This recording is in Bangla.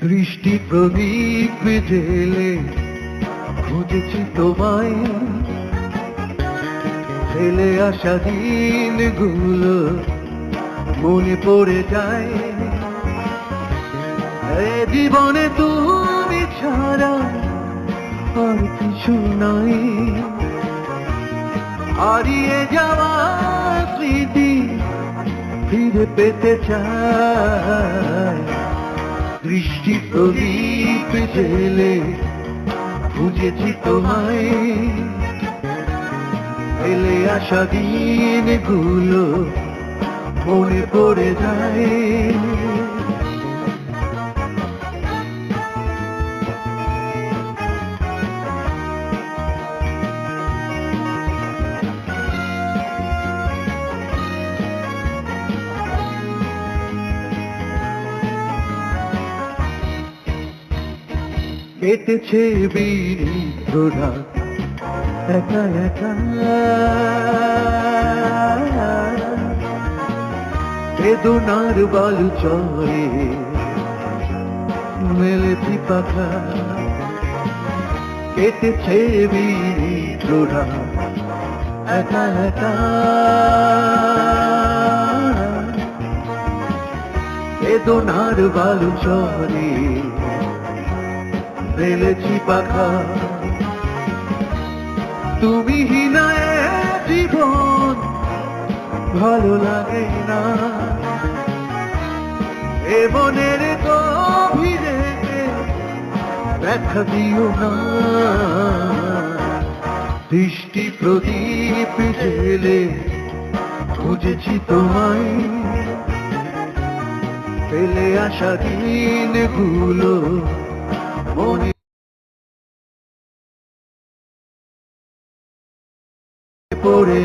দৃষ্টি প্রদীপ জেলে খুঁজেছি তোমায়, ফেলে আসা দিনগুলো মনে পড়ে যায়। এ জীবনে তুমি ছাড়া আর কিছু নাই, হারিয়ে যাওয়া স্মৃতি ফিরে পেতে চাই। দৃষ্টি প্রদীপ জেলে খুঁজেছি তোমায়, ফেলে আসা দিনগুলো মনে পড়ে যায়। কেটেছে বিরোধা একা একা, বেদনার বালু চরে মেলেছি পাখা। কেটেছে বিরোধা একা একা, বেদনার বালু চরে ফেলেছি পাখা। তুমি হিনায় জীবন ভালো লাগে না, এ মনের গভীরে দেখা দিও না। দৃষ্টি প্রদীপ জেলে খুঁজেছি তোমায়, ফেলে আসা দিনগুলো মনে পড়ে